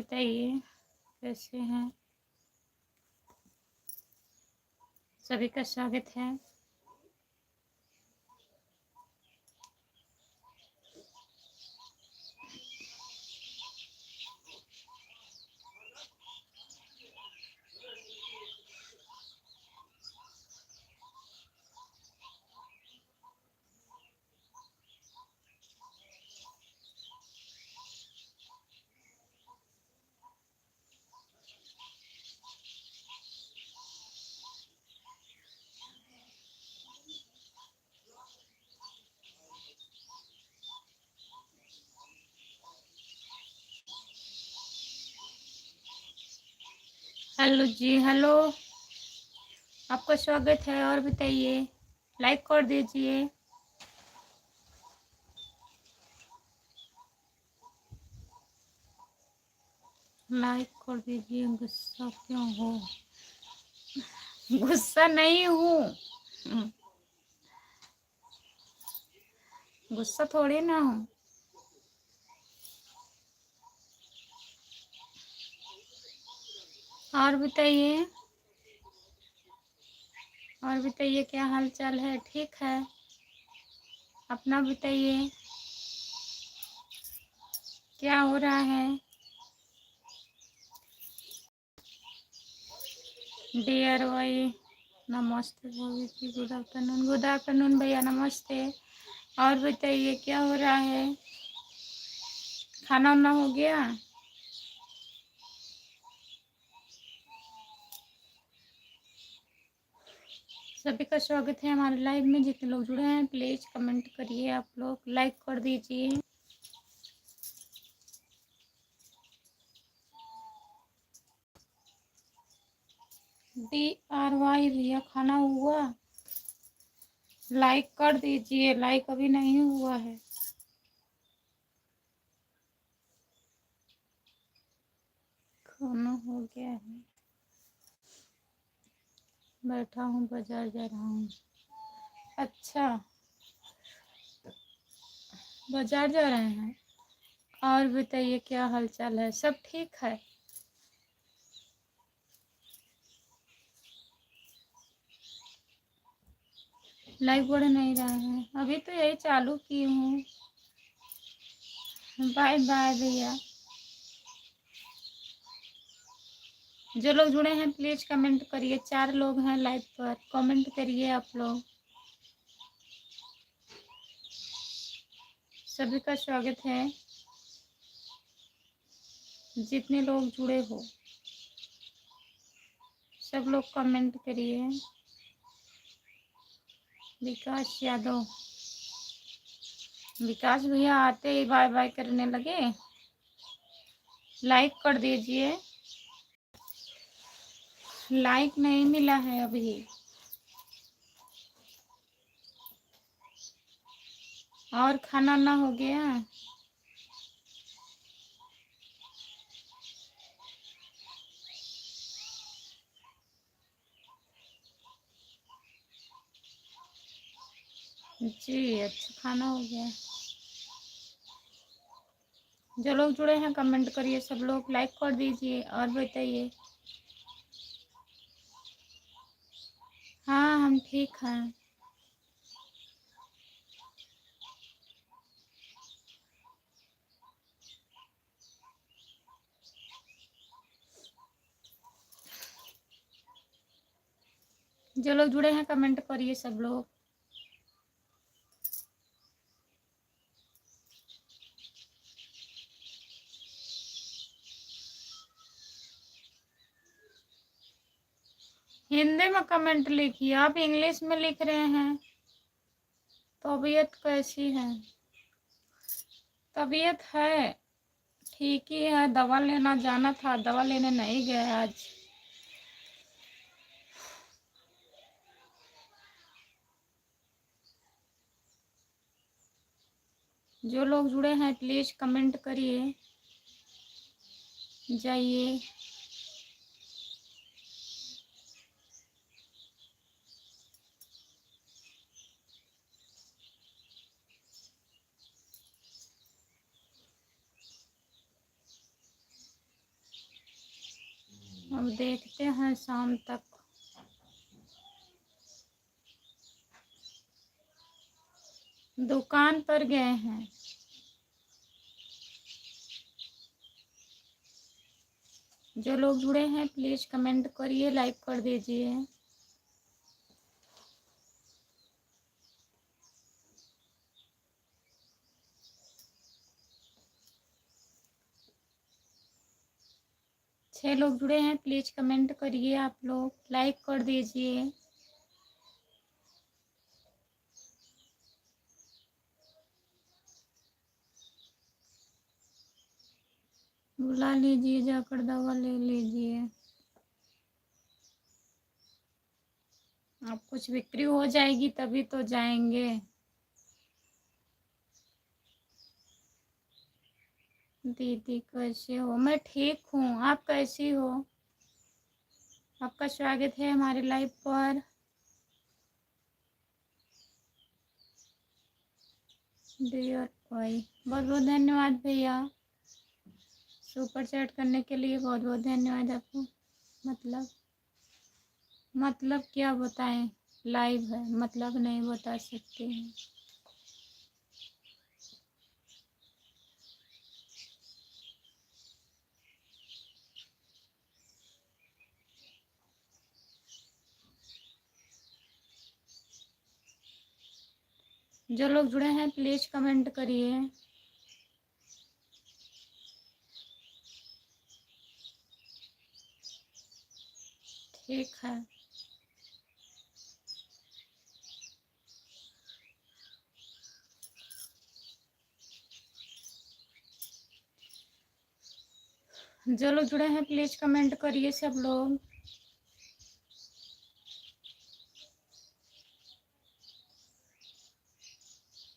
बताइए कैसे हैं? सभी का स्वागत है। हेलो जी, हेलो, आपका स्वागत है। और बताइए, लाइक कर दीजिए। लाइक कर दीजिए। गुस्सा क्यों हो? गुस्सा नहीं हूँ, गुस्सा थोड़ी ना हूँ। और बताइए, और बताइए क्या हाल चाल है? ठीक है, अपना बताइए क्या हो रहा है? DRY नमस्ते भाभी जी, गुड आफ्टरनून। गुड आफ्टरनून भैया, नमस्ते। और बताइए क्या हो रहा है? खाना वाना हो गया? सभी का स्वागत है हमारे लाइव में। जितने लोग जुड़े हैं प्लीज कमेंट करिए, आप लोग लाइक कर दीजिए। DRY भैया, खाना हुआ? लाइक कर दीजिए, लाइक अभी नहीं हुआ है। खाना हो गया है। बैठा हूँ, बाजार जा रहा हूँ। अच्छा, बाजार जा रहे हैं। और बताइए क्या हाल चाल है? सब ठीक है? लाइव बढ़ नहीं रहा है, अभी तो यही चालू की हूँ। बाय बाय भैया। जो लोग जुड़े हैं प्लीज कमेंट करिए। 4 लोग हैं लाइव पर, कमेंट करिए आप लोग। सभी का स्वागत है, जितने लोग जुड़े हो सब लोग कमेंट करिए। विकास यादव, विकास भैया आते ही बाय बाय करने लगे। लाइक कर दीजिए। लाइक नहीं मिला है अभी। और खाना ना हो गया? जी अच्छा, खाना हो गया। जो लोग जुड़े हैं कमेंट करिए, सब लोग लाइक कर दीजिए। और बताइए। हाँ हम ठीक हैं। जो लोग जुड़े हैं कमेंट करिए सब लोग। हिंदी में कमेंट लिखिए, आप इंग्लिश में लिख रहे हैं। तबीयत कैसी है? तबीयत है ठीक ही है। दवा लेना जाना था, दवा लेने नहीं गए आज। जो लोग जुड़े हैं प्लीज कमेंट करिए। जाइए। अब देखते हैं शाम तक। दुकान पर गए हैं। जो लोग जुड़े हैं प्लीज़ कमेंट करिए, लाइक कर दीजिए। छह लोग जुड़े हैं, प्लीज़ कमेंट करिए, आप लोग लाइक कर दीजिए। बुला लीजिए, जाकर दवा ले लीजिए। अब कुछ बिक्री हो जाएगी तभी तो जाएंगे। दीदी कैसे हो? मैं ठीक हूँ, आप कैसी हो? आपका स्वागत है हमारे लाइव पर। डियर भाई, बहुत बहुत धन्यवाद भैया, सुपर चैट करने के लिए बहुत बहुत धन्यवाद आपको। मतलब क्या बताएं, लाइव है, मतलब नहीं बता सकते हैं। जो लोग जुड़े हैं प्लीज़ कमेंट करिए। ठीक है। जो लोग जुड़े हैं प्लीज़ कमेंट करिए सब लोग।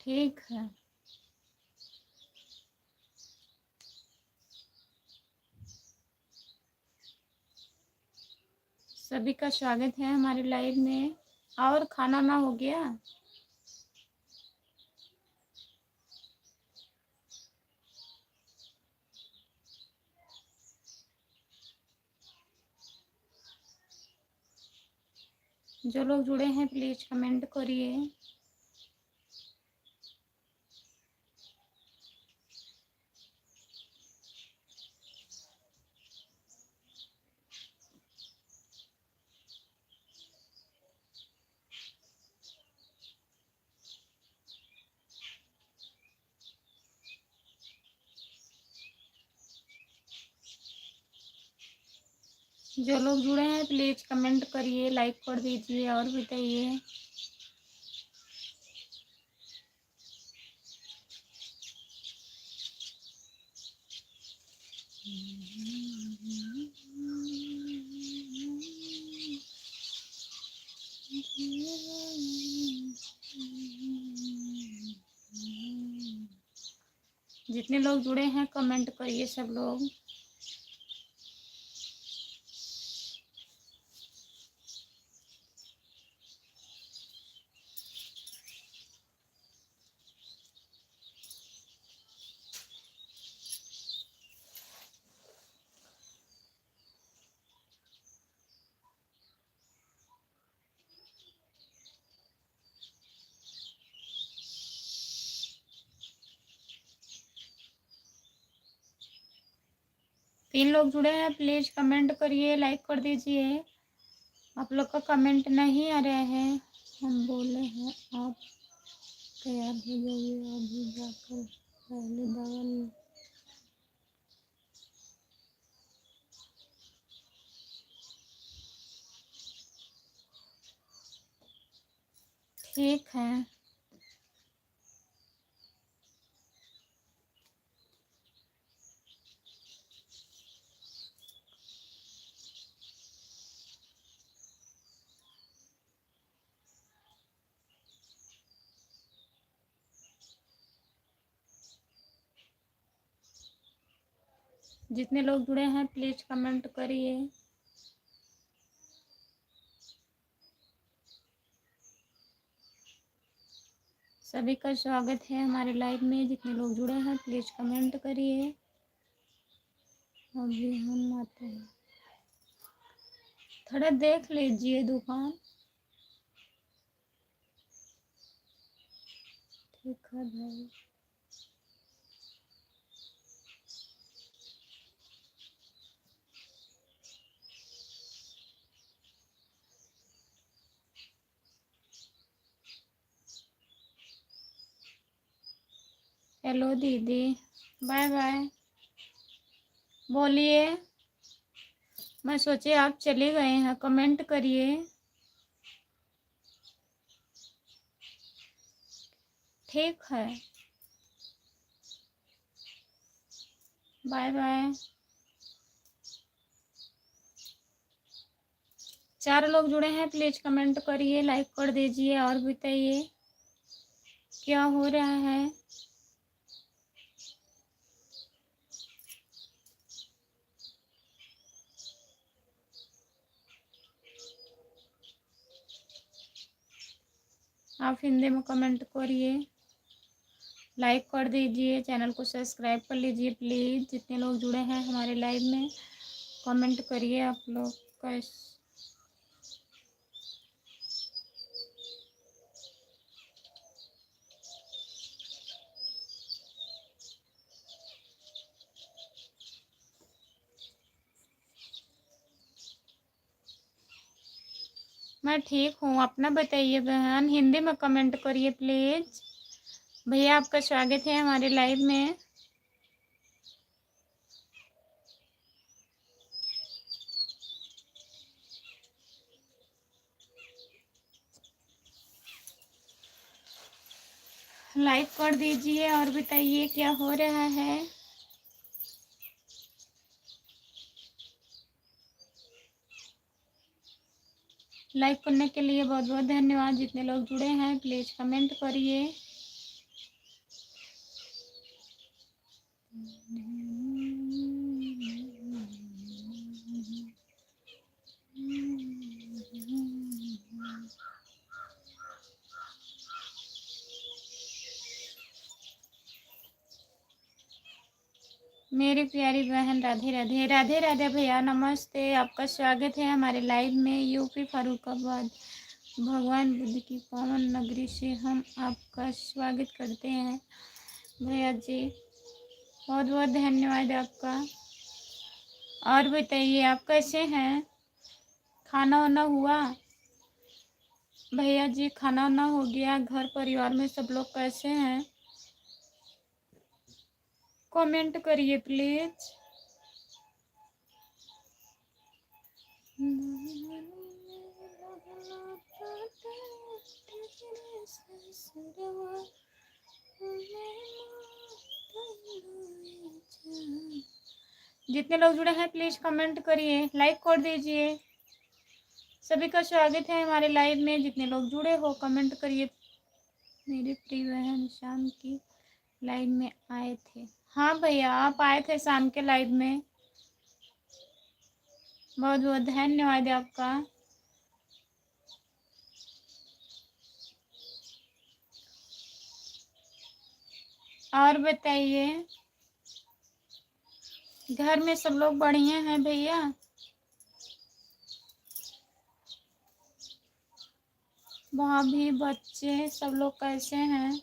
ठीक है। सभी का स्वागत है हमारे लाइव में। और खाना ना हो गया? जो लोग जुड़े हैं प्लीज़ कमेंट करिए। जो लोग जुड़े हैं प्लीज़ कमेंट करिए, लाइक कर दीजिए और बताइए। जितने लोग जुड़े हैं कमेंट करिए सब लोग। तीन लोग जुड़े हैं प्लीज़ कमेंट करिए, लाइक कर दीजिए। आप लोग का कमेंट नहीं आ रहा है। हम बोले हैं आप तैयार हो जाइए, अभी जाकर पहले दवा ले। ठीक है। जितने लोग जुड़े हैं प्लीज़ कमेंट करिए। सभी का स्वागत है हमारे लाइव में। जितने लोग जुड़े हैं प्लीज़ कमेंट करिए। अभी हम आते हैं। थोड़ा देख लीजिए दुकान। ठीक है भाई। हेलो दीदी, बाय बाय। बोलिए। मैं सोचे आप चले गए हैं, कमेंट करिए। ठीक है, बाय बाय। 4 लोग जुड़े हैं, प्लीज कमेंट करिए, लाइक कर दीजिए और बताइए क्या हो रहा है। आप हिंदी में कमेंट करिए, लाइक कर दीजिए, चैनल को सब्सक्राइब कर लीजिए प्लीज़। जितने लोग जुड़े हैं हमारे लाइव में कमेंट करिए आप लोग कैसे। मैं ठीक हूँ, अपना बताइए बहन। हिंदी में कमेंट करिए प्लीज़। भैया आपका स्वागत है हमारे लाइव में। लाइक कर दीजिए और बताइए क्या हो रहा है। लाइक करने के लिए बहुत बहुत धन्यवाद। जितने लोग जुड़े हैं प्लीज़ कमेंट करिए। मेरी प्यारी बहन राधे राधे। राधे राधे भैया, नमस्ते। आपका स्वागत है हमारे लाइव में। यूपी फर्रुखाबाद भगवान बुद्ध की पावन नगरी से हम आपका स्वागत करते हैं भैया जी। बहुत बहुत धन्यवाद आपका। और बताइए आप कैसे हैं? खाना वाना हुआ? भैया जी खाना वाना हो गया? घर परिवार में सब लोग कैसे हैं? कमेंट करिए प्लीज। जितने लोग जुड़े हैं प्लीज कमेंट करिए, लाइक कर दीजिए। सभी का स्वागत है हमारे लाइव में। जितने लोग जुड़े हो कमेंट करिए। मेरी प्रिय बहन शाम की लाइव में आए थे। हाँ भैया आप आए थे शाम के लाइव में। बहुत बहुत धन्यवाद आपका। और बताइए घर में सब लोग बढ़िया हैं भैया? भाभी बच्चे सब लोग कैसे हैं?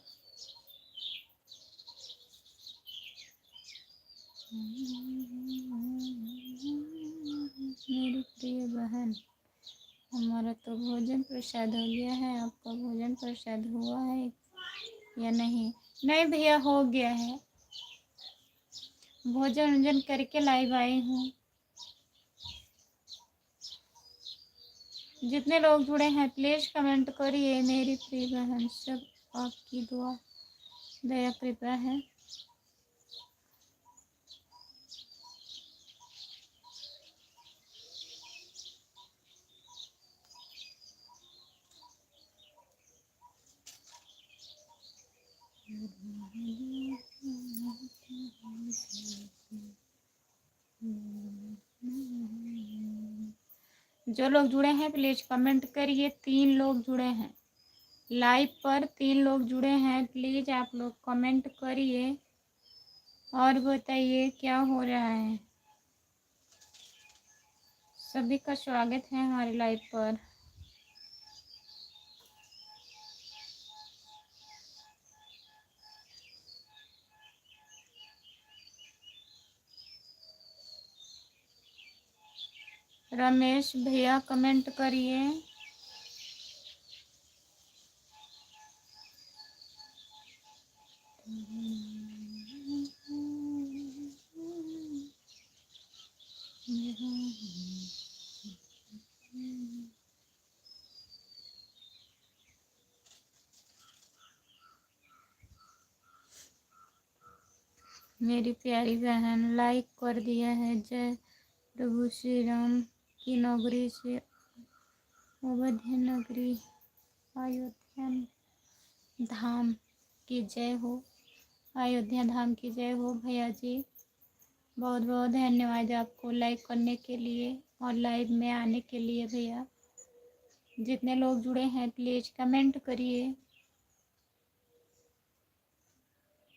मेरी प्रिय बहन, हमारा तो भोजन प्रसाद हो गया है। आपका भोजन प्रसाद हुआ है या नहीं? नहीं भैया हो गया है। भोजन वोजन करके लाइव आई हूँ। जितने लोग जुड़े हैं प्लीज कमेंट करिए। मेरी प्रिय बहन, सब आपकी दुआ दया कृपा है। जो लोग जुड़े हैं प्लीज कमेंट करिए। 3 लोग जुड़े हैं लाइव पर, 3 लोग जुड़े हैं। प्लीज आप लोग कमेंट करिए और बताइए क्या हो रहा है। सभी का स्वागत है हमारी लाइव पर। रमेश भैया कमेंट करिए। मेरी प्यारी बहन लाइक कर दिया है। जय प्रभु श्री राम की नगरी से अवध्य नगरी अयोध्या धाम की जय हो। अयोध्या धाम की जय हो। भैया जी बहुत बहुत धन्यवाद आपको लाइक करने के लिए और लाइव में आने के लिए। भैया जितने लोग जुड़े हैं प्लीज़ कमेंट करिए।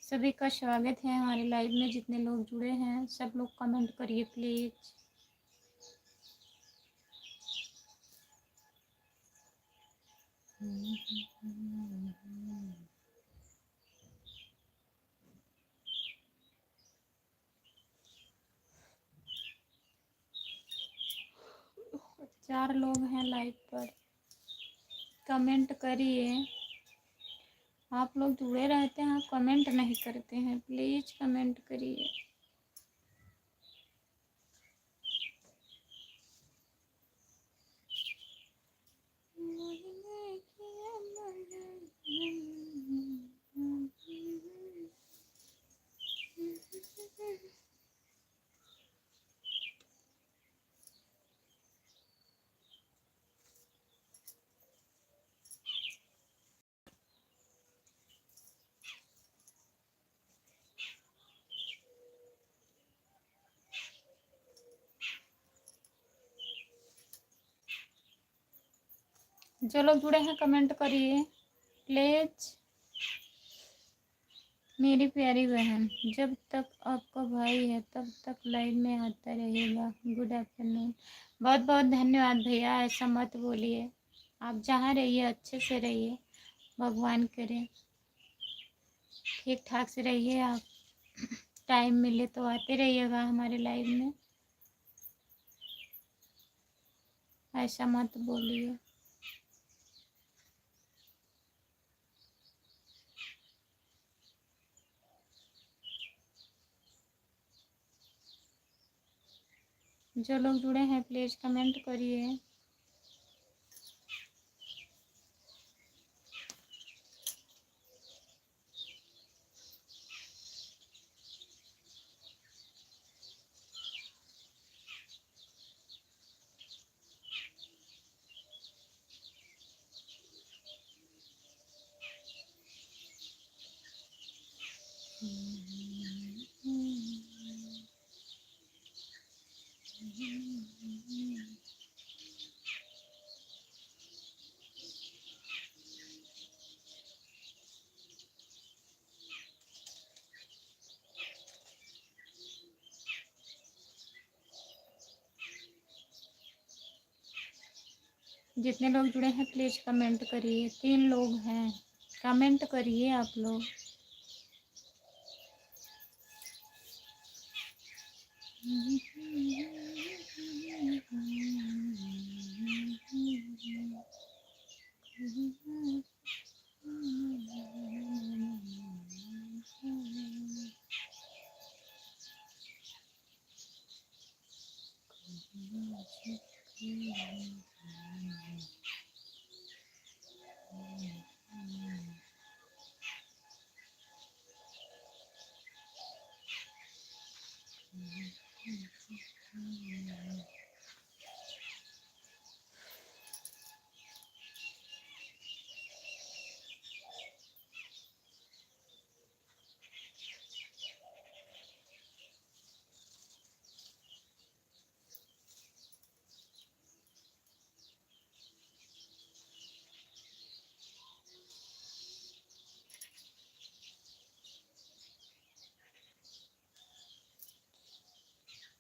सभी का स्वागत है हमारे लाइव में। जितने लोग जुड़े हैं सब लोग कमेंट करिए प्लीज़। चार लोग हैं लाइव पर, कमेंट करिए। आप लोग जुड़े रहते हैं, कमेंट नहीं करते हैं। प्लीज़ कमेंट करिए। जो लोग जुड़े हैं कमेंट करिए प्लीज़। मेरी प्यारी बहन जब तक आपका भाई है तब तक लाइव में आता रहेगा। Good afternoon. बहुत बहुत धन्यवाद भैया। ऐसा मत बोलिए। आप जहाँ रहिए अच्छे से रहिए। भगवान करे ठीक ठाक से रहिए। आप टाइम मिले तो आते रहिएगा हमारे लाइव में। ऐसा मत बोलिए। जो लोग जुड़े हैं प्लीज़ कमेंट करिए। जितने लोग जुड़े हैं प्लीज़ कमेंट करिए। 3 लोग हैं, कमेंट करिए आप लोग।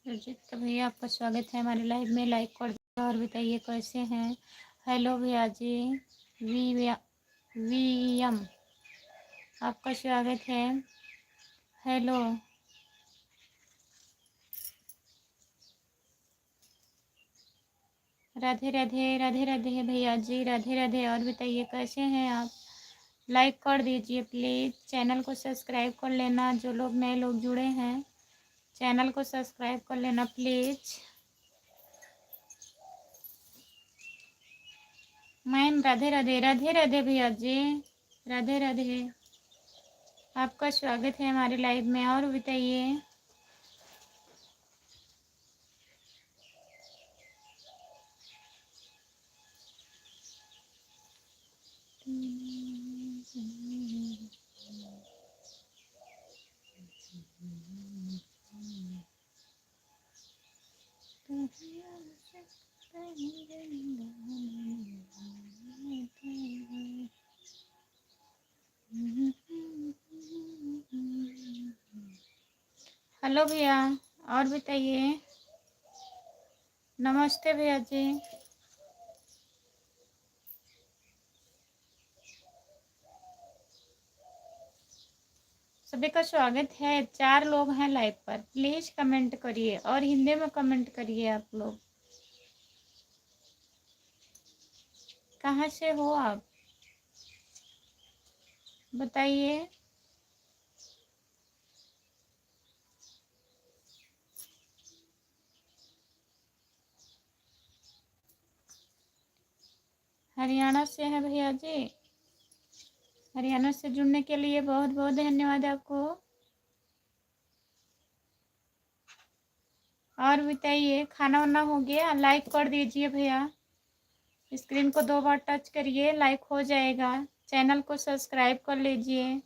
रजित भैया आपका स्वागत है हमारे लाइव में। लाइक कर दीजिए और बताइए कैसे हैं। हेलो भैया जी। वीएम आपका स्वागत है। हेलो। राधे राधे राधे राधे भैया जी, राधे राधे। और बताइए कैसे हैं आप। लाइक कर दीजिए प्लीज़, चैनल को सब्सक्राइब कर लेना। जो लोग नए लोग जुड़े हैं चैनल को सब्सक्राइब कर लेना प्लीज़। मैम राधे राधे राधे राधे भैया जी, राधे राधे। आपका स्वागत है हमारे लाइव में। और बताइए। हेलो भैया, और बताइए। नमस्ते भैया जी। सभी का स्वागत है। 4 लोग हैं लाइव पर। प्लीज कमेंट करिए और हिंदी में कमेंट करिए। आप लोग कहाँ से हो आप बताइए। हरियाणा से है भैया जी। हरियाणा से जुड़ने के लिए बहुत बहुत धन्यवाद आपको। और बताइए, खाना वाना हो गया। लाइक कर दीजिए भैया। स्क्रीन को 2 बार टच करिए, लाइक हो जाएगा। चैनल को सब्सक्राइब कर लीजिए।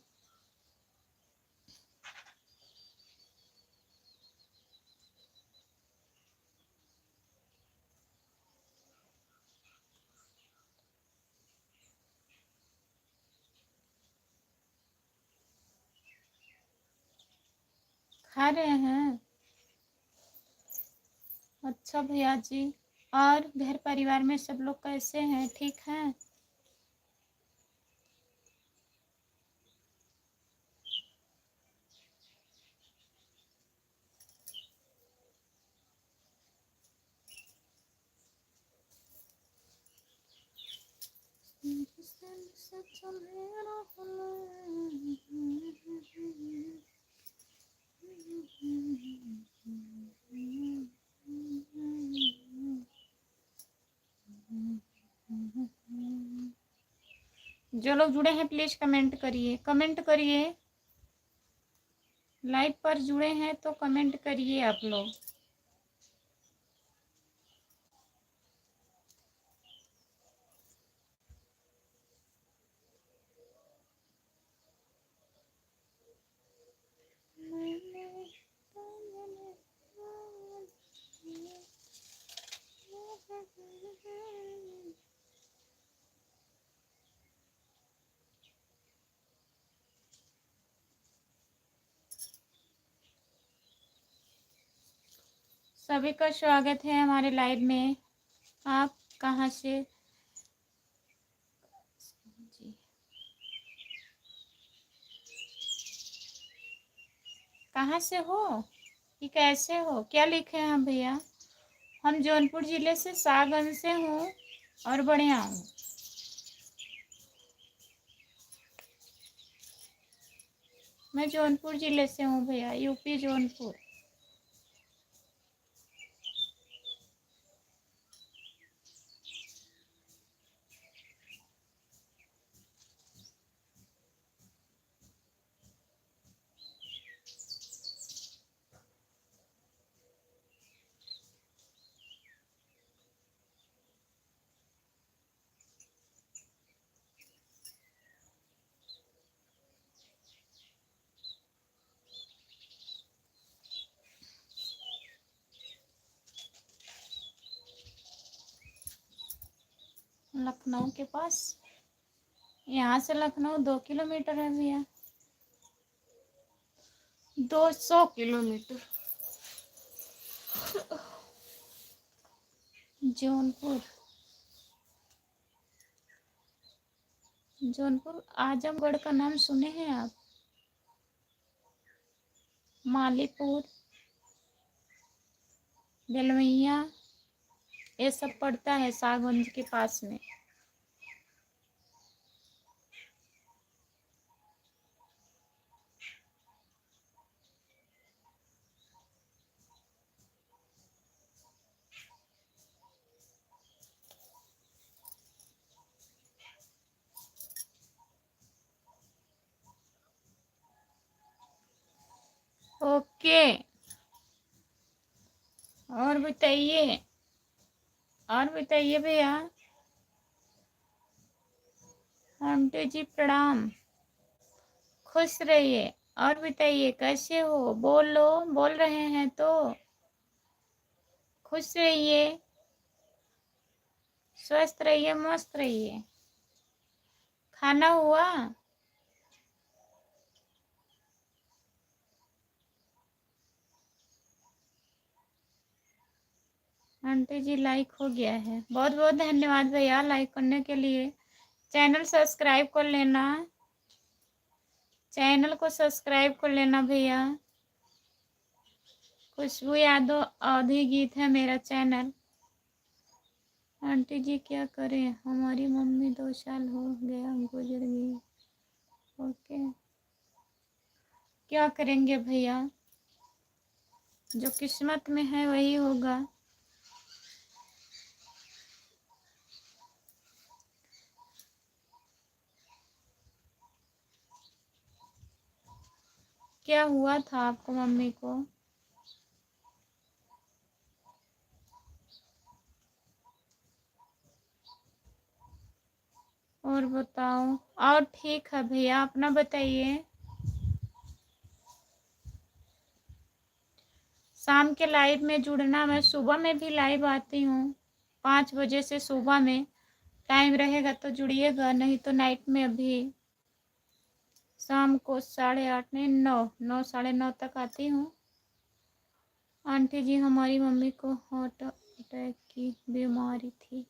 खा रहे हैं। अच्छा भैया जी। और घर परिवार में सब लोग कैसे हैं, ठीक हैं। जो लोग जुड़े हैं प्लीज कमेंट करिए, कमेंट करिए। लाइव पर जुड़े हैं तो कमेंट करिए आप लोग। सभी का स्वागत है हमारे लाइव में। आप कहाँ से जी, कहाँ से हो कि कैसे हो, क्या लिखे हैं हम भैया। हम जौनपुर जिले से सागंज से हूँ और बढ़िया हूँ। मैं जौनपुर जिले से हूँ भैया, यूपी जौनपुर। लखनऊ के पास। यहाँ से लखनऊ 2 किलोमीटर है भैया। 200 किलोमीटर। जौनपुर, जौनपुर आजमगढ़ का नाम सुने हैं आप? मालीपुर, बेलवैया, ये सब पड़ता है सागौंज के पास में। ओके, और बताइए, और बताइए भैया। आंटी जी प्रणाम, खुश रहिए। और बताइए कैसे हो? बोलो, बोल रहे हैं तो खुश रहिए, स्वस्थ रहिए, मस्त रहिए। खाना हुआ? आंटी जी लाइक हो गया है, बहुत बहुत धन्यवाद भैया लाइक करने के लिए। चैनल सब्सक्राइब कर लेना, चैनल को सब्सक्राइब कर लेना भैया। खुशबू यादव अवधी गीत है मेरा चैनल। आंटी जी क्या करें, हमारी मम्मी 2 साल हो गया गुजर गई। ओके, क्या करेंगे भैया, जो किस्मत में है वही होगा। क्या हुआ था आपको मम्मी को? और बताओ। और ठीक है भैया, अपना बताइए। शाम के लाइव में जुड़ना, मैं सुबह में भी लाइव आती हूँ 5 बजे से। सुबह में टाइम रहेगा तो जुड़िएगा, नहीं तो नाइट में अभी शाम को 8:30 नहीं 9 9:30 तक आती हूँ। आंटी जी हमारी मम्मी को हार्ट अटैक की बीमारी थी।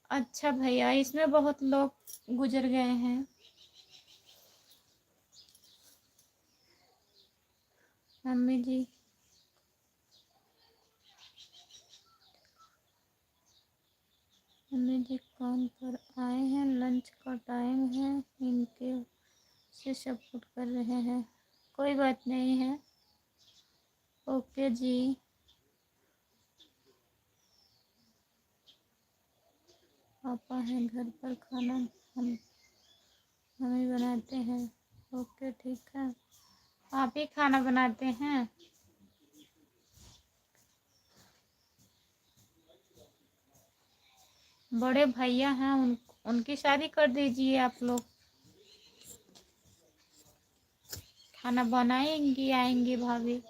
अच्छा भैया, इसमें बहुत लोग गुजर गए हैं। मम्मी जी मम्मी जी काम पर आए हैं, लंच का टाइम है, इनके से सपोर्ट कर रहे हैं। कोई बात नहीं है, ओके जी। पापा हैं घर पर, खाना हम ही बनाते हैं। ओके ठीक है, आप ही खाना बनाते हैं? बड़े भैया हैं, उनकी शादी कर दीजिए आप लोग। खाना बनाएंगी, आएंगी भाभी।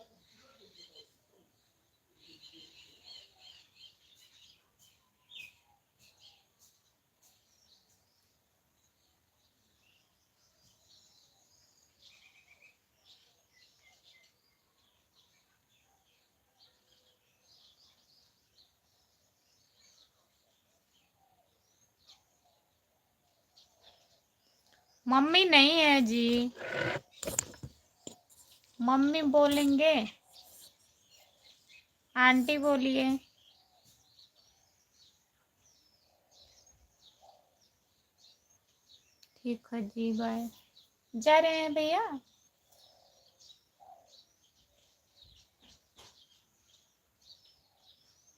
मम्मी नहीं है जी, मम्मी बोलेंगे। आंटी बोलिए। ठीक है जी, बाय। जा रहे हैं भैया?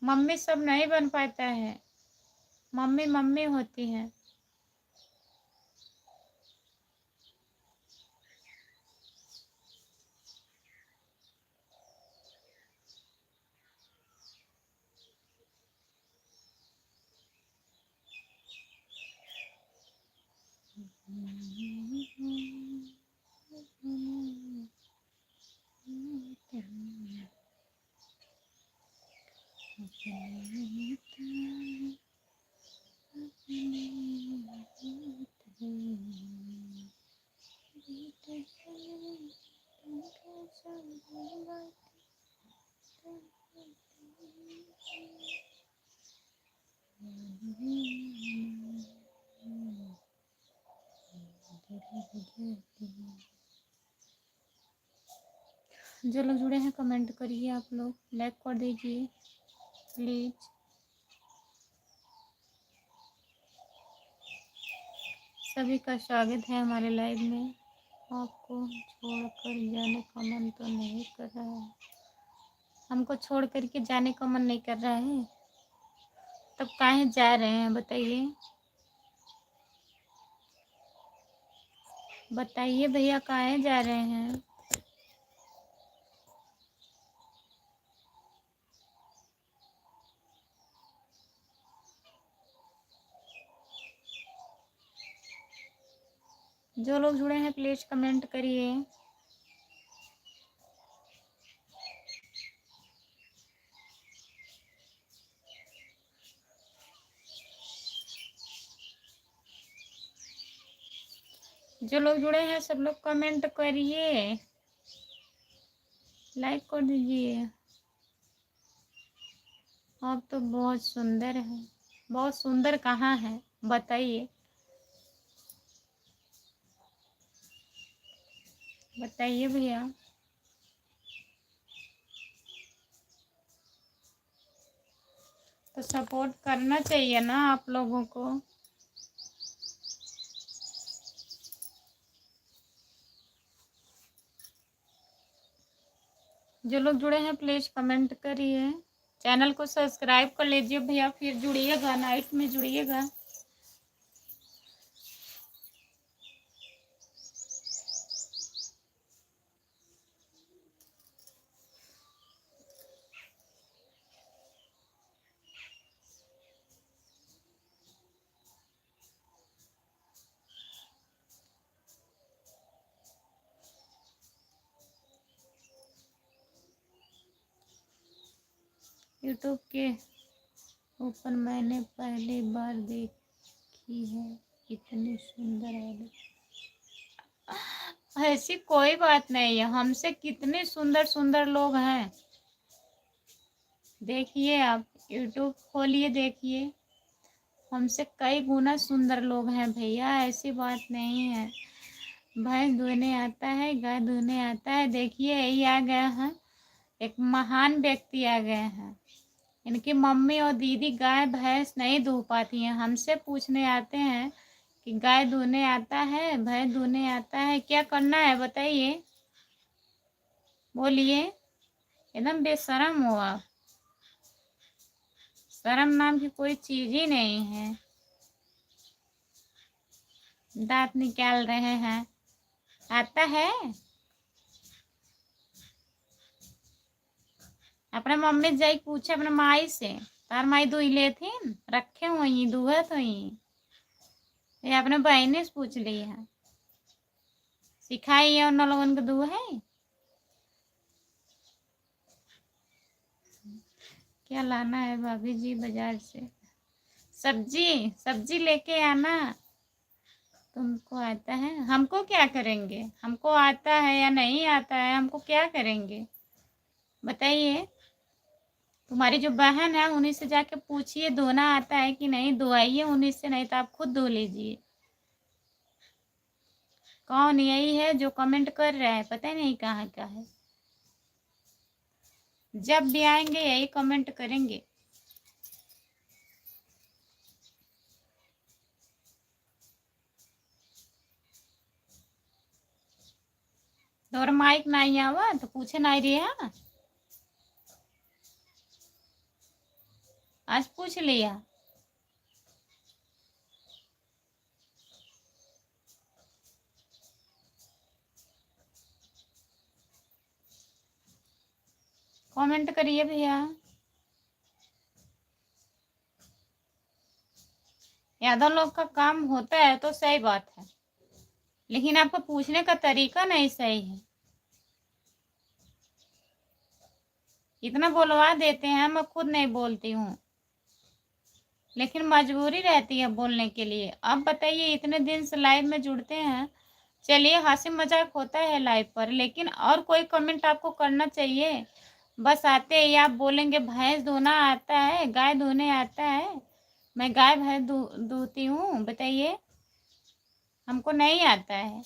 मम्मी सब नहीं बन पाता है, मम्मी मम्मी होती है। जो लोग जुड़े हैं कमेंट करिए, आप लोग लाइक कर दीजिए प्लीज़। सभी का स्वागत है हमारे लाइव में। आपको छोड़कर जाने का मन तो नहीं कर रहा है? हमको छोड़ कर के जाने का मन नहीं कर रहा है, तब काहे जा रहे हैं बताइए? बताइए भैया काहे जा रहे हैं? जो लोग जुड़े हैं प्लीज़ कमेंट करिए। जो लोग जुड़े हैं सब लोग कमेंट करिए, लाइक कर दीजिए। आप तो बहुत सुंदर है। बहुत सुंदर कहाँ है बताइए? बताइए भैया। तो सपोर्ट करना चाहिए ना आप लोगों को। जो लोग जुड़े हैं प्लीज़ कमेंट करिए। चैनल को सब्सक्राइब कर लीजिए भैया, फिर जुड़िएगा, नाइट में जुड़िएगा। यूट्यूब के ऊपर मैंने पहली बार देखी है, इतनी सुंदर है। ऐसी कोई बात नहीं है, हमसे कितने सुंदर सुंदर लोग हैं। देखिए आप यूट्यूब खोलिए, देखिए हमसे कई गुना सुंदर लोग हैं भैया, ऐसी बात नहीं है। भैंस धोने आता है, गाय धोने आता है। देखिए यही आ गए हैं, एक महान व्यक्ति आ गए हैं। इनकी मम्मी और दीदी गाय भैंस नहीं धो पाती हैं, हमसे पूछने आते हैं कि गाय धोने आता है, भैंस धोने आता है, क्या करना है बताइए? बोलिए। एकदम बेशरम हो आप। शर्म नाम की कोई चीज ही नहीं है। दांत निकाल रहे हैं, आता है? अपने मम्मी जाई पूछे अपने माई से, तार माई दुई लेथिन रखे हुई दुहत हुई। ये अपने बहने से पूछ ली है, सिखाई है उन लोगन के दुह है। क्या लाना है भाभी जी बाजार से? सब्जी सब्जी लेके आना। तुमको आता है, हमको क्या करेंगे? हमको आता है या नहीं आता है, हमको क्या करेंगे बताइए? तुम्हारी जो बहन है उन्हीं से जाके पूछिए धोना आता है कि नहीं, धोआइए उन्हीं से, नहीं तो आप खुद धो लीजिए। कौन यही है जो कमेंट कर रहा है? पता ही नहीं कहाँ का है। जब भी आएंगे यही कमेंट करेंगे। तोर माइक नहीं आवा तो पूछे नहीं रही। आज पूछ लिया। कमेंट करिए भैया। यादव लोग का काम होता है तो सही बात है, लेकिन आपका पूछने का तरीका नहीं सही है। इतना बोलवा देते हैं, मैं खुद नहीं बोलती हूँ, लेकिन मजबूरी रहती है बोलने के लिए। अब बताइए इतने दिन से लाइव में जुड़ते हैं, चलिए हंसी मजाक होता है लाइव पर, लेकिन और कोई कमेंट आपको करना चाहिए। बस आते ही आप बोलेंगे भैंस धोना आता है, गाय धोने आता है, मैं गाय भैंस धोती हूँ बताइए? हमको नहीं आता है,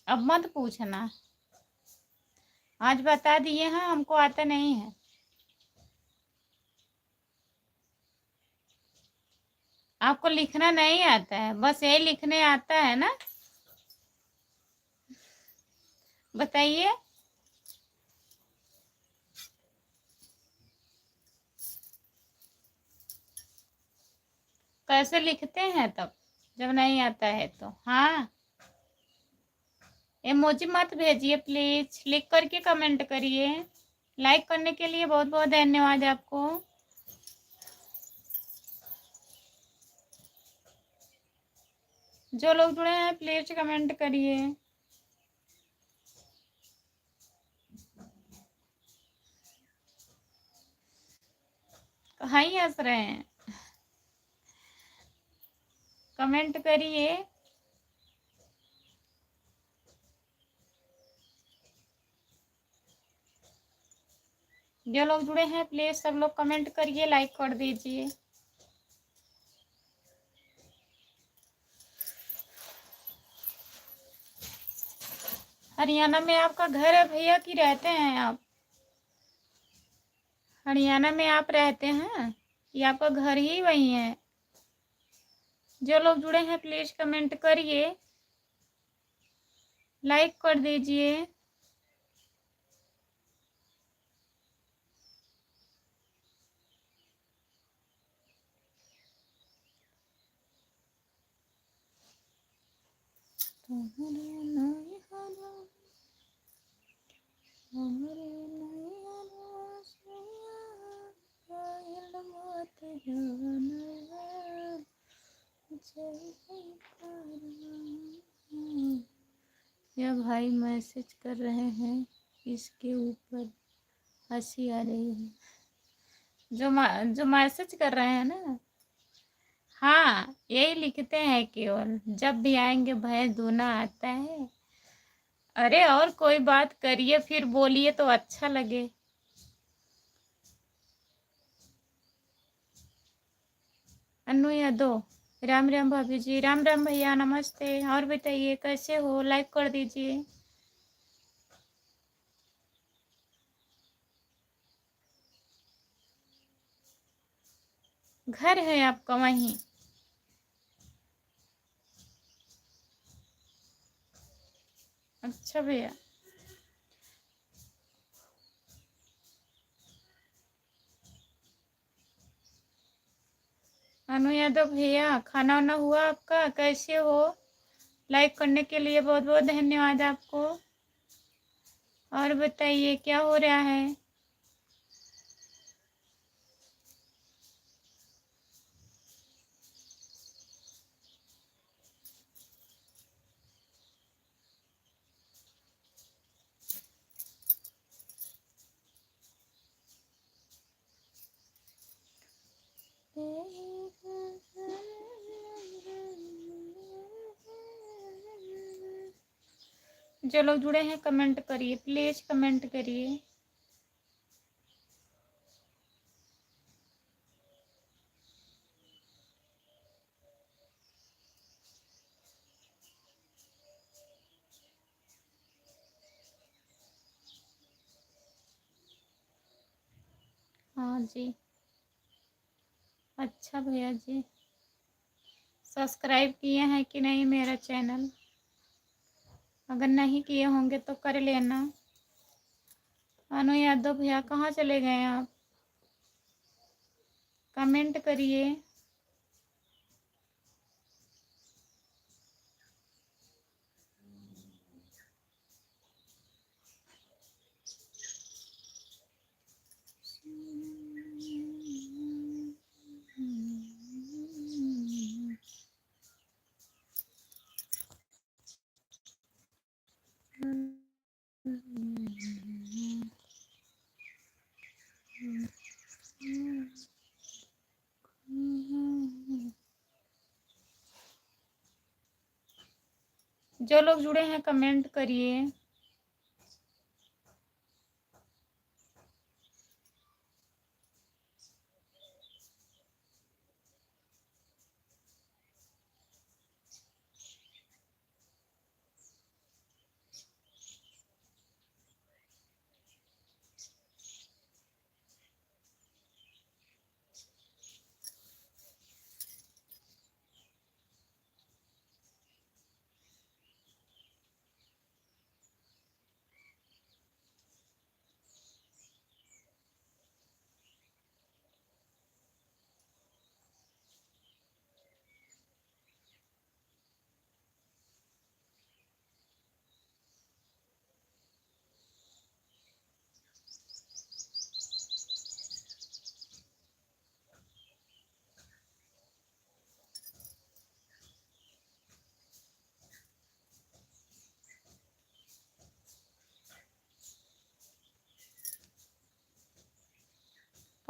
अब मत पूछना। आज बता दिए हैं, हमको आता नहीं है। आपको लिखना नहीं आता है, बस यही लिखने आता है ना? बताइए। कैसे लिखते हैं तब, जब नहीं आता है तो? हाँ, इमोजी मत भेजिए प्लीज, लिख करके कमेंट करिए। लाइक करने के लिए बहुत बहुत धन्यवाद आपको। जो लोग जुड़े हैं प्लीज कमेंट करिए। कहाँ ही हंस रहे हैं, कमेंट करिए। जो लोग जुड़े हैं प्लीज सब लोग कमेंट करिए, लाइक कर दीजिए। हरियाणा में आपका घर है भैया कि रहते हैं आप? हरियाणा में आप रहते हैं या आपका घर ही वही है? जो लोग जुड़े हैं प्लीज कमेंट करिए, लाइक कर दीजिए। यह भाई मैसेज कर रहे हैं, इसके ऊपर हंसी आ रही है। जो मैसेज कर रहे हैं ना, हाँ यही लिखते हैं केवल, जब भी आएंगे भैंस दूना आता है। अरे और कोई बात करिए, फिर बोलिए तो अच्छा लगे। अनु यादव, राम राम भाभी जी, राम राम भैया, नमस्ते। और बताइए कैसे हो, लाइक कर दीजिए। घर है आपका वहीं? अच्छा भैया। अनु यादव भैया, खाना वाना हुआ आपका? कैसे हो? लाइक करने के लिए बहुत बहुत धन्यवाद आपको। और बताइए क्या हो रहा है? जो लोग जुड़े हैं कमेंट करिए प्लीज, कमेंट करिए। हाँ जी, अच्छा भैया जी। सब्सक्राइब किए हैं कि नहीं मेरा चैनल? अगर नहीं किए होंगे तो कर लेना। अनु यादव भैया कहाँ चले गए आप? कमेंट करिए। जो लोग जुड़े हैं कमेंट करिए।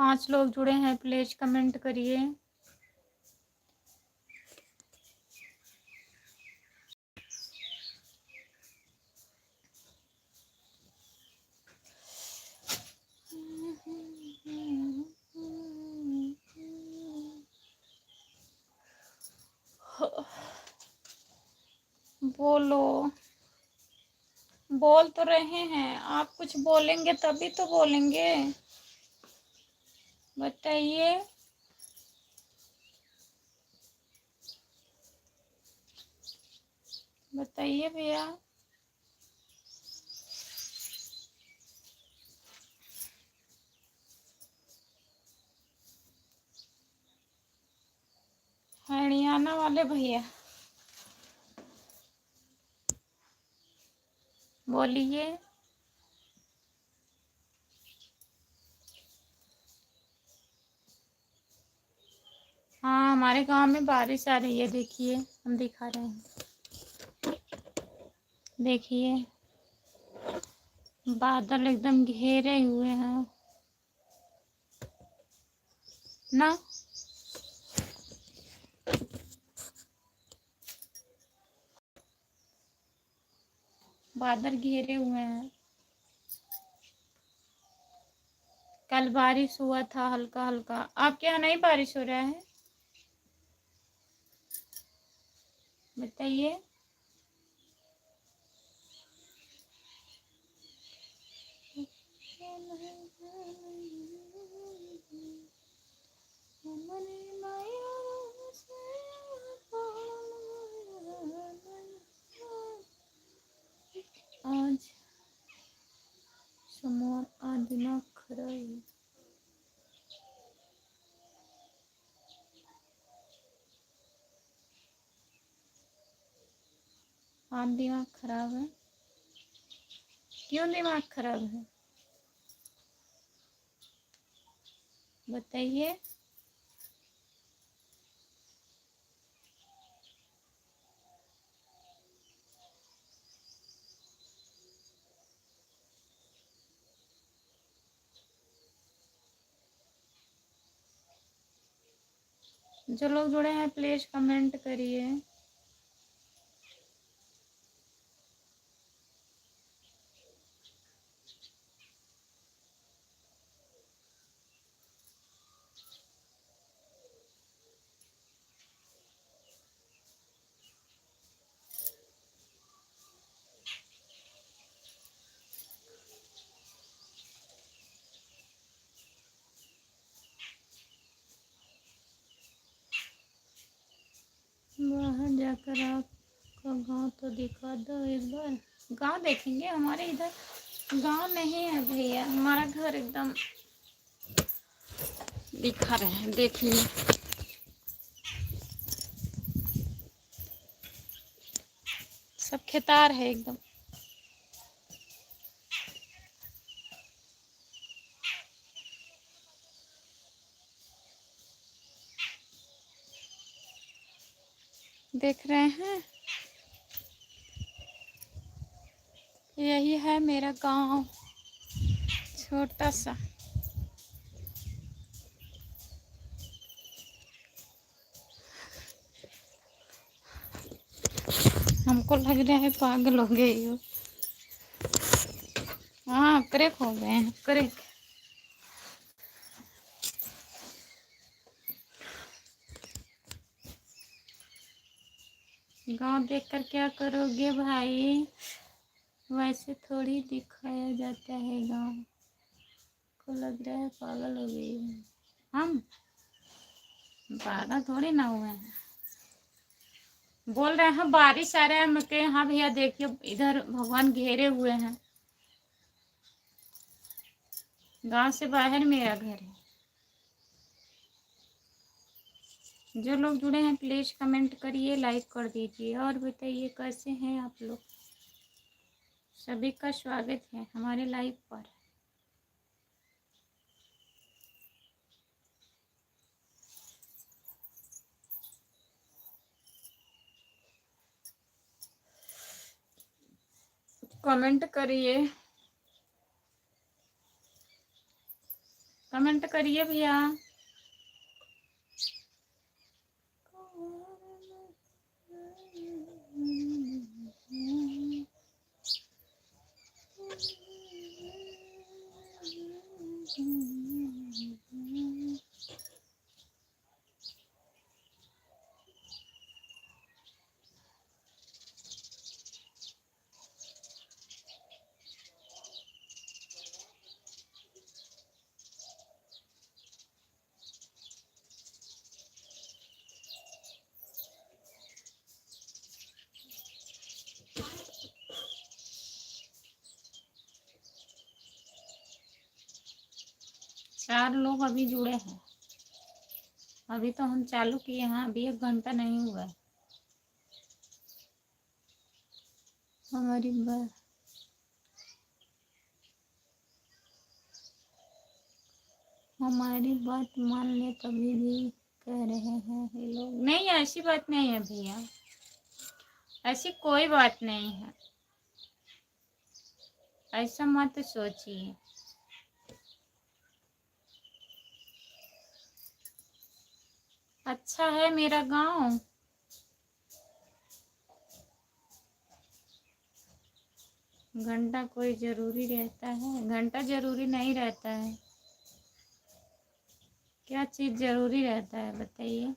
5 लोग जुड़े हैं, प्लीज कमेंट करिए। बोलो, बोल तो रहे हैं, आप कुछ बोलेंगे तभी तो बोलेंगे। बताइए। बताइए भैया। हरियाणा वाले भैया बोलिए। हाँ, हमारे गांव में बारिश आ रही है, देखिए हम दिखा रहे हैं। देखिए बादल एकदम घेरे हुए हैं ना। बादल घेरे हुए हैं। कल बारिश हुआ था हल्का हल्का। आपके यहाँ नहीं बारिश हो रहा है? बताइए। आज समोर आदिना खरा है। आप दिमाग खराब है? क्यों दिमाग खराब है? बताइए। जो लोग जुड़े हैं प्लीज कमेंट करिए। बाहर जाकर आपका गांव तो दिखा दो एक बार। गांव देखेंगे? हमारे इधर गांव नहीं है भैया, हमारा घर एकदम दिखा रहे हैं, देखिए। सब खेतार है एकदम। देख रहे हैं, यही है मेरा गांव, छोटा सा। हमको लग रहा है पागल हो गई हो। हाँ, क्रैक हो गए हैं, क्रैक। गांव देखकर क्या करोगे भाई? वैसे थोड़ी दिखाया जाता है गांव को। लग रहा है पागल हो गई है। हम पागल थोड़ी ना हुए हैं। बोल रहे हैं बारिश आ रहा है। मैं कहे हाँ भैया देखिए इधर भगवान घेरे हुए हैं। गांव से बाहर मेरा घर है। जो लोग जुड़े हैं प्लीज कमेंट करिए, लाइक कर दीजिए और बताइए कैसे हैं आप लोग। सभी का स्वागत है हमारे लाइव पर। कमेंट करिए, कमेंट करिए भैया। चार लोग अभी जुड़े हैं। अभी तो हम चालू किए हैं, अभी 1 घंटा नहीं हुआ है। हमारी बात मान ले तभी भी कह रहे हैं ये लोग। नहीं, ऐसी बात नहीं है भैया, ऐसी कोई बात नहीं है, ऐसा मत सोचिए। अच्छा है मेरा गांव। घंटा कोई जरूरी रहता है? घंटा जरूरी नहीं रहता है। क्या चीज़ जरूरी रहता है बताइए?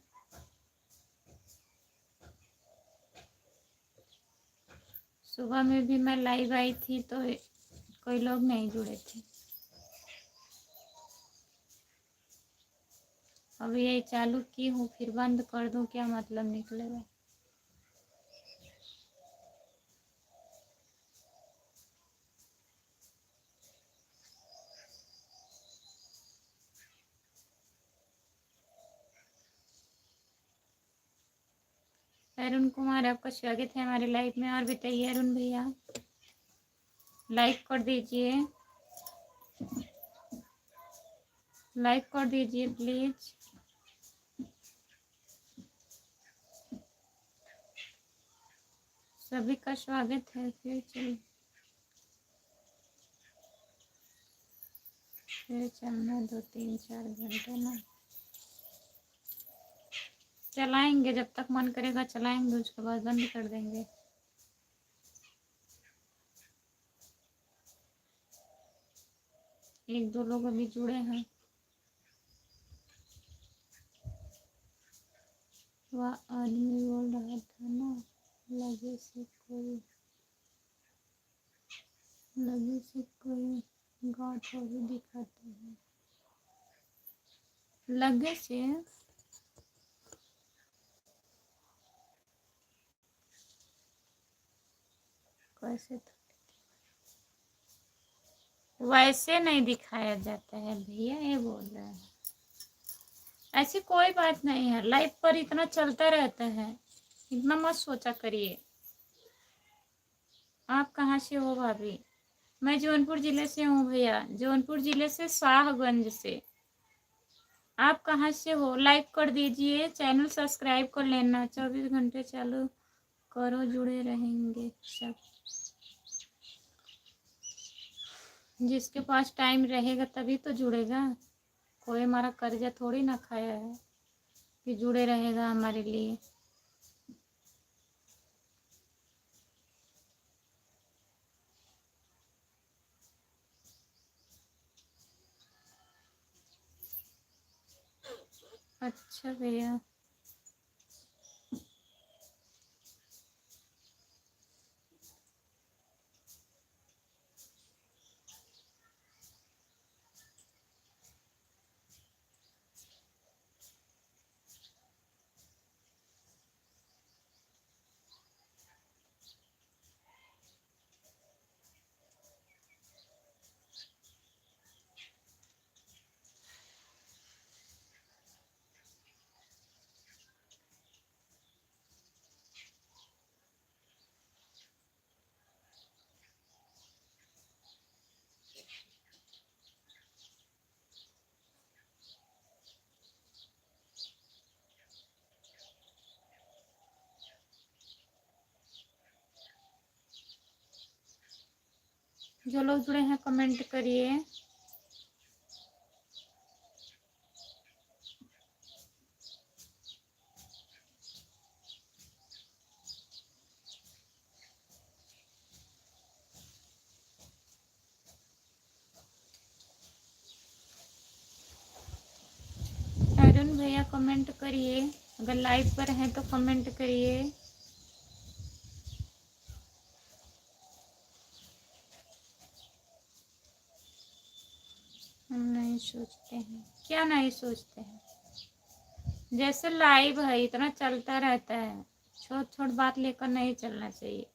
सुबह में भी मैं लाइव आई थी तो कोई लोग नहीं जुड़े थे। अभी यही चालू की हूँ, फिर बंद कर दूँ, क्या मतलब निकलेगा? अरुण कुमार, आपका स्वागत है हमारे लाइव में। और बताइए अरुण भैया, लाइक कर दीजिए, लाइक कर दीजिए प्लीज। सभी का स्वागत है। फिर चलना 2-3-4 घंटे ना चलाएंगे, जब तक मन करेगा चलाएंगे, उसके बाद बंद कर देंगे। एक दो लोग अभी जुड़े हैं। वह आदमी बोल रहा था ना, लगे से कोई गांठ भी दिखाते हैं। लगे से कैसे? वैसे नहीं दिखाया जाता है भैया, ये बोल रहे हैं। ऐसी कोई बात नहीं है, लाइफ पर इतना चलता रहता है, इतना मत सोचा करिए। आप कहाँ से हो भाभी? मैं जौनपुर जिले से हूँ भैया, जौनपुर जिले से, शाहगंज से। आप कहाँ से हो? लाइक कर दीजिए, चैनल सब्सक्राइब कर लेना। 24 घंटे चालू करो, जुड़े रहेंगे सब। जिसके पास टाइम रहेगा तभी तो जुड़ेगा। कोई हमारा कर्जा थोड़ी ना खाया है कि जुड़े रहेगा हमारे लिए। अच्छा भैया, जो लोग जुड़े हैं कमेंट करिए। अर्जुन भैया कमेंट करिए, अगर लाइव पर हैं तो कमेंट करिए। हम नहीं सोचते हैं, क्या नहीं सोचते हैं? जैसे लाइव है इतना चलता रहता है, छोट छोट बात लेकर नहीं चलना चाहिए।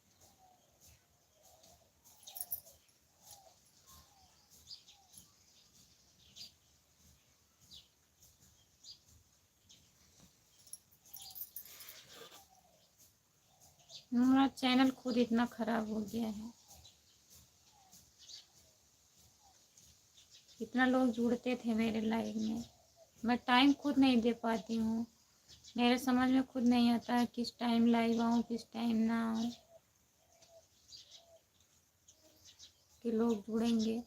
हमारा चैनल खुद इतना खराब हो गया है, इतना लोग जुड़ते थे मेरे लाइव में, मैं टाइम खुद नहीं दे पाती हूँ। मेरे समझ में खुद नहीं आता है किस टाइम लाइव आऊँ किस टाइम ना आऊँ कि लोग जुड़ेंगे।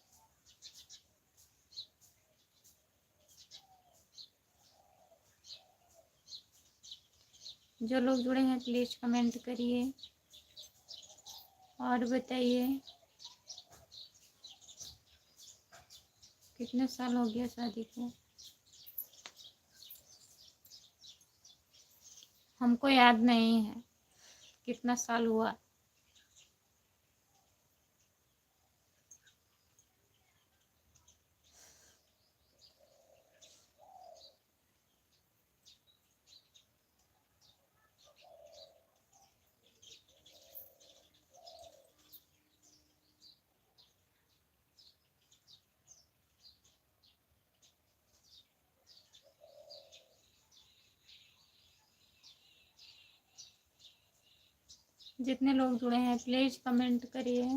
जो लोग जुड़े हैं प्लीज़ कमेंट करिए और बताइए कितने साल हो गया शादी को। हमको याद नहीं है कितना साल हुआ। जितने लोग जुड़े हैं प्लीज़ कमेंट करिए।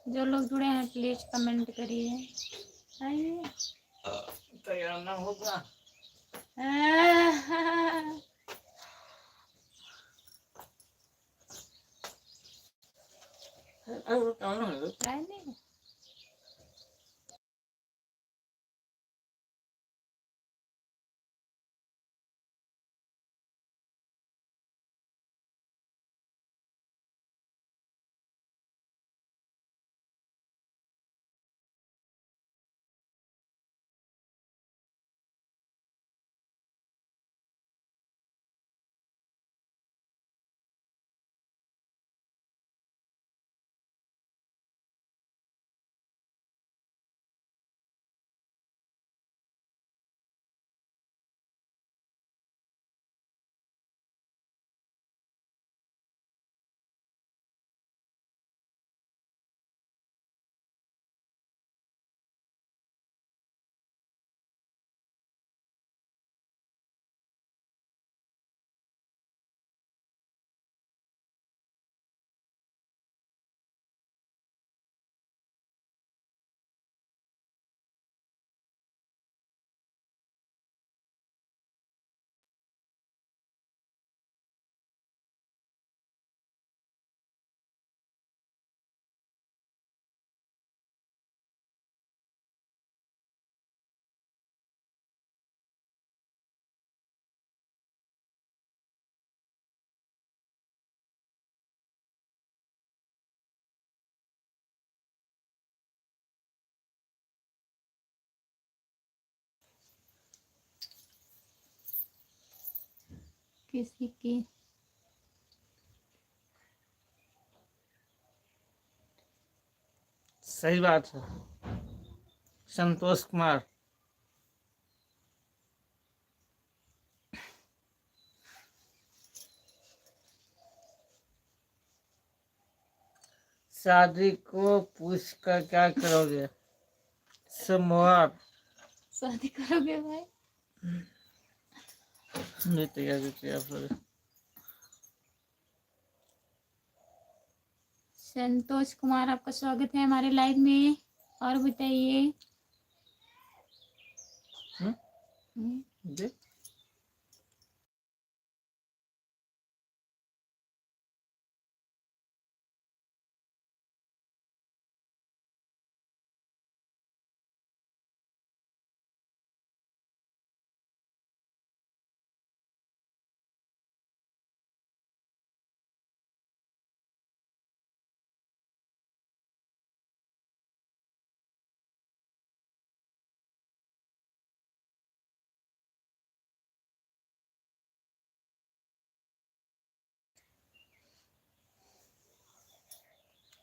जो लोग जुड़े हैं प्लीज़ कमेंट करिए। आइए तैयार ना होगा। नहीं किसी की सही बात है। संतोष कुमार शादी को पूछ कर क्या करोगे? समोर शादी करोगे भाई? नहीं तैयारी आप लोग। संतोष कुमार, आपका स्वागत है हमारे लाइव में। और बताइए। जी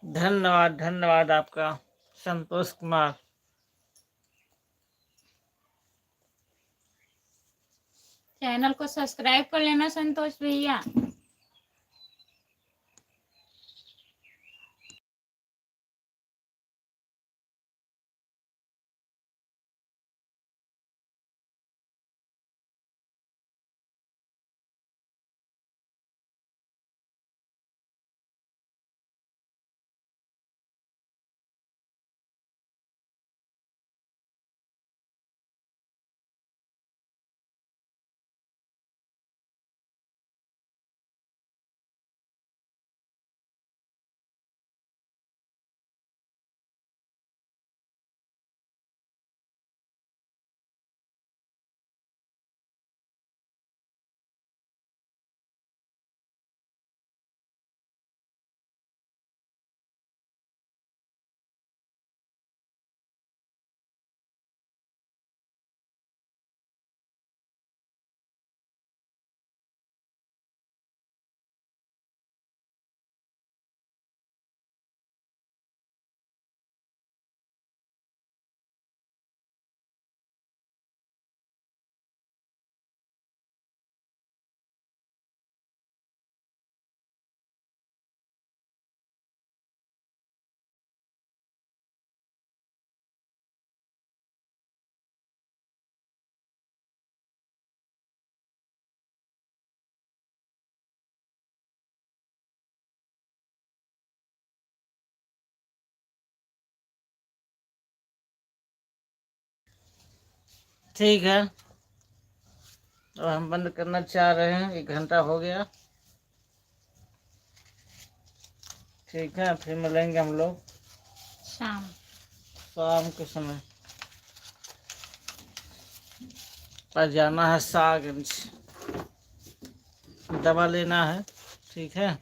धन्यवाद, धन्यवाद आपका संतोष कुमार। चैनल को सब्सक्राइब कर लेना संतोष भैया। ठीक है, अब हम बंद करना चाह रहे हैं। 1 घंटा हो गया। ठीक है, फिर मिलेंगे हम लोग शाम के समय। पर जाना है सागंज, दवा लेना है। ठीक है,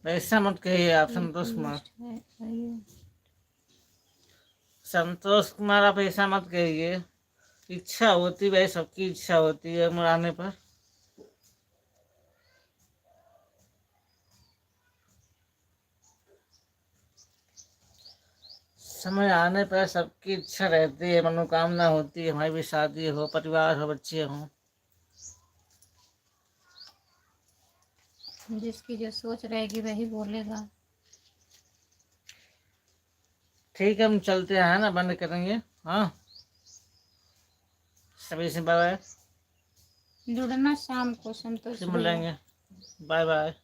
ऐसा मत कहिए आप संतोष कुमार। संतोष कुमार, आप ऐसा मत कहिए। इच्छा होती भाई, सबकी इच्छा होती है उम्र आने पर। समय आने पर सबकी इच्छा रहती है, मनोकामना होती है, हमारी भी शादी हो, परिवार हो, बच्चे हों। जिसकी जो सोच रहेगी वही बोलेगा। ठीक है, हम चलते हैं ना, बंद करेंगे। हाँ, सभी से बाय बाय, जुड़ना शाम को संतोष फिर भैया। मिलेंगे। Bye bye.